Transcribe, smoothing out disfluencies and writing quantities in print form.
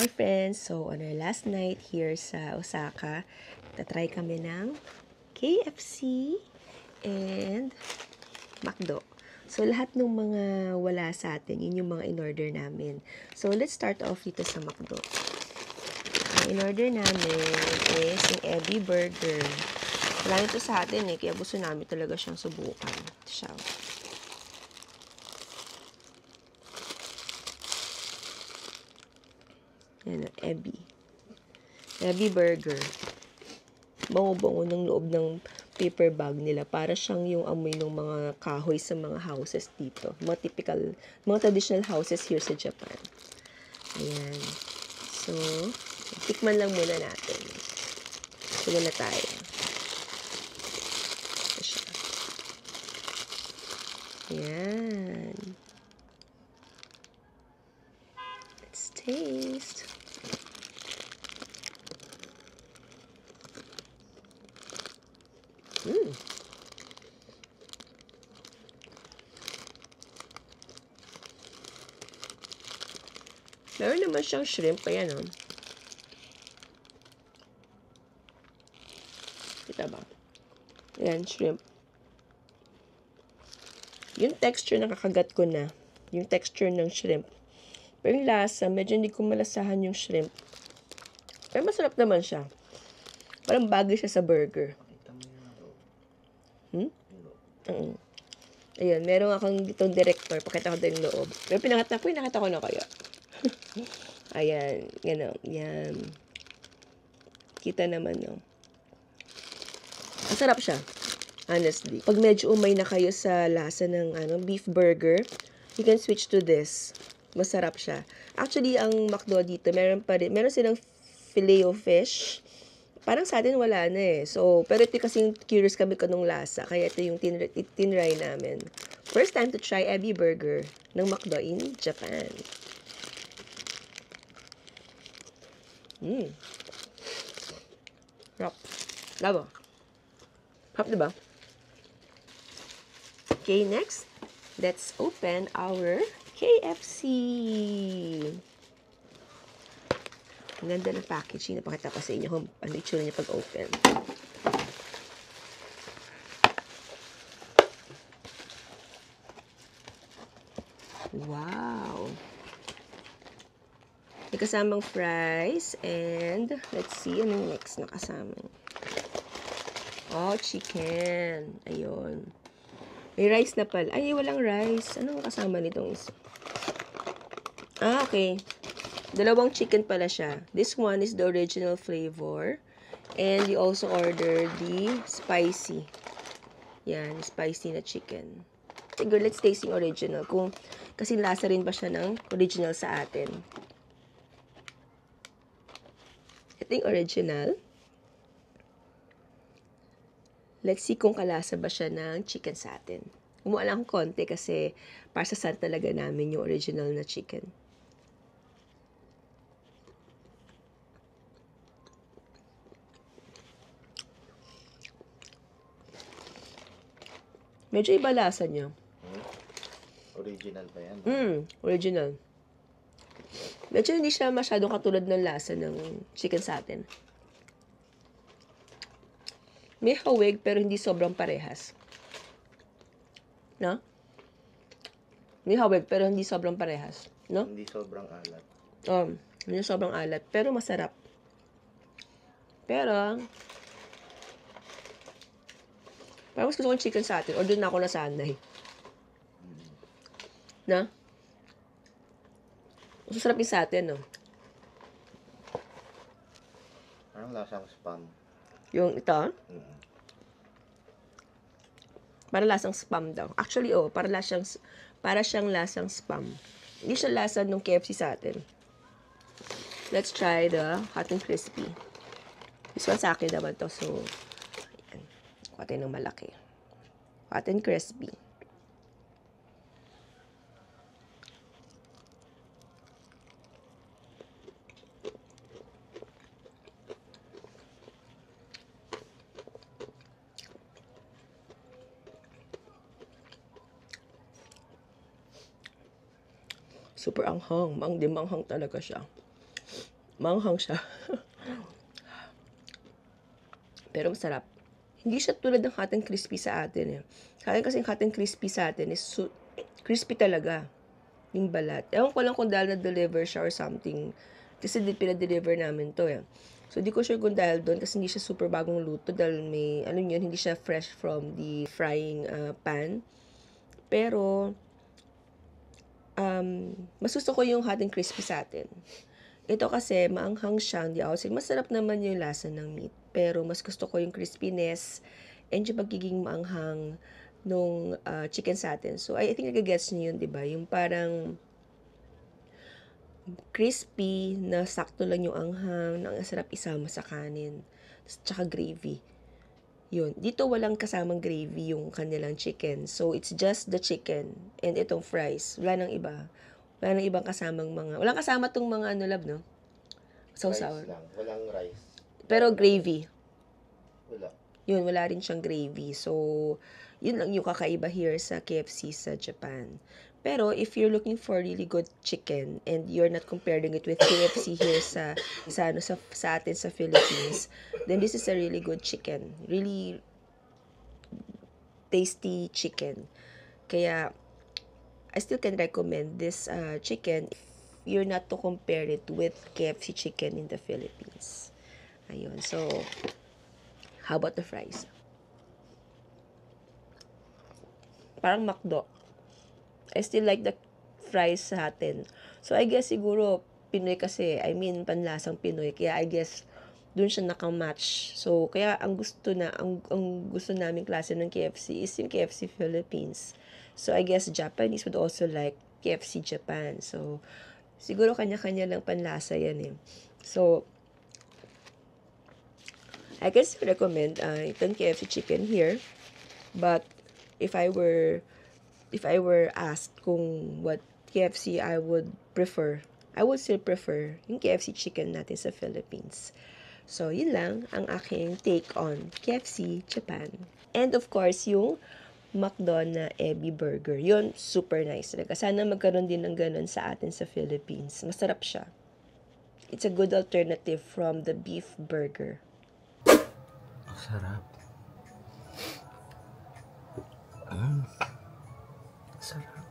Hi friends! So, on our last night here sa Osaka, tatry kami ng KFC and McDo. So, lahat ng mga wala sa atin, yun yung mga in-order namin. So, let's start off dito sa McDo. Ang in-order namin is yung Ebi Burger. Wala nito sa atin kaya gusto namin talaga siyang subukan. Ito siya. Yan, Ebi Burger. Bango-bango ng loob ng paper bag nila. Para siyang yung amoy ng mga kahoy sa mga houses dito. Mga typical, mga traditional houses here sa Japan. Ayan. So, tikman lang muna natin. So, muna tayo. Ito siya. Ayan. Let's taste. Meron naman siyang shrimp. Ayan, oh. Kita ba? Ayan, shrimp. Yung texture, nakakagat ko na. Yung texture ng shrimp. Pero yung lasa, medyo hindi ko malasahan yung shrimp. Pero masarap naman siya. Parang bagay siya sa burger. Ayan, meron akong ditong director. Pakita ko din yung loob. Pero pinakita ko na kaya. Ayan, gano'n. Yan. Kita naman, no? Ang sarap siya. Honestly. Pag medyo umay na kayo sa lasa ng beef burger, you can switch to this. Masarap siya. Actually, ang McDo dito, meron silang filet of fish. Parang sa atin wala na So, pero ito kasing curious kami kanong lasa. Kaya ito yung tinry namin. First time to try Ebi Burger ng McDo in Japan. Sarap. Labo. Sarap, diba? Okay, next. Let's open our KFC. Ang ganda ng packaging. Napakita ko sa inyo kung ano itsura niya pag-open. Wow! May kasamang fries and let's see anong next na kasama. Oh, chicken. Ayun. May rice na pala. Ay, walang rice. Anong kasama nitong isa? Ah, okay. Dalawang chicken pala siya. This one is the original flavor. And you also order the spicy. Yan, spicy na chicken. Sige, let's taste yung original. Kasi lasa rin ba siya ng original sa atin. Ito yung original. Let's see kung kalasa ba siya ng chicken sa atin. Kumuha lang konti kasi para sa san talaga namin yung original na chicken. Medyo iba lasa niya. Original pa yan? Original. Medyo hindi siya masyadong katulad ng lasa ng chicken sa atin. May hawig pero hindi sobrang parehas. No? May hawig pero hindi sobrang parehas. No? Hindi sobrang alat. Hindi sobrang alat. Pero masarap. Pero, parang mas gusto ko yung chicken sa atin. Or doon na ako nasanay. Na? Masarap yung sa atin, no? Parang lasang spam. Yung ito? Para lasang spam daw. Actually, para siyang lasang spam. Hindi siya lasa ng KFC sa atin. Let's try the hot and crispy. This one sa akin naman to. So, ayan. Kuha tayo ng malaki. Hot and crispy. Super anghang. Manghang talaga siya. Maanghang siya. Pero masarap. Hindi siya tulad ng hot and crispy sa atin eh. Sa atin kasing hot and crispy sa atin is crispy talaga. Yung balat. Ewan ko lang kung dahil na-deliver siya or something. Kasi pinadeliver namin to eh. So, di ko sure kung dahil doon kasi hindi siya super bagong luto dahil may, ano yun, hindi siya fresh from the frying pan. Pero, mas gusto ko yung hot and crispy sa atin. Ito kasi, maanghang siya, hindi ako sige. Masarap naman yung lasa ng meat. Pero, mas gusto ko yung crispiness and yung pagiging maanghang nung chicken sa atin. So, I think nagagets niyo yun, di ba? Yung parang crispy na sakto lang yung anghang, na ang sarap isama sa kanin. Tsaka gravy. Yun. Dito walang kasamang gravy yung kanilang chicken. So, it's just the chicken and itong fries. Wala nang iba. Wala nang ibang kasamang mga... Walang kasama tong mga ano lab, no? Sausaw. Rice lang. Walang rice. Pero gravy. Wala. Yun, wala rin siyang gravy. So, yun lang yung kakaiba here sa KFC sa Japan. Pero, if you're looking for really good chicken and you're not comparing it with KFC here sa atin sa Philippines, then this is a really good chicken. Really tasty chicken. Kaya, I still can recommend this chicken if you're not to compare it with KFC chicken in the Philippines. Ayun. So, how about the fries? Parang McDo. I still like the fries sa atin. So, I guess siguro, Pinoy kasi, I mean, panlasang Pinoy. Kaya, I guess, dun siya nakamatch. So, kaya, ang gusto naming klase ng KFC is yung KFC Philippines. So, I guess, Japanese would also like KFC Japan. So, siguro kanya-kanya lang panlasa yan eh. So, I guess recommend itong KFC chicken here. But, if I were asked kung what KFC I would prefer, I would still prefer yung KFC chicken natin sa Philippines. So, yun lang ang aking take on KFC Japan. And of course, yung McDo na Ebi Burger. Yun, super nice talaga. Sana magkaroon din ng ganun sa atin sa Philippines. Masarap siya. It's a good alternative from the beef burger. Sarap. Sarap.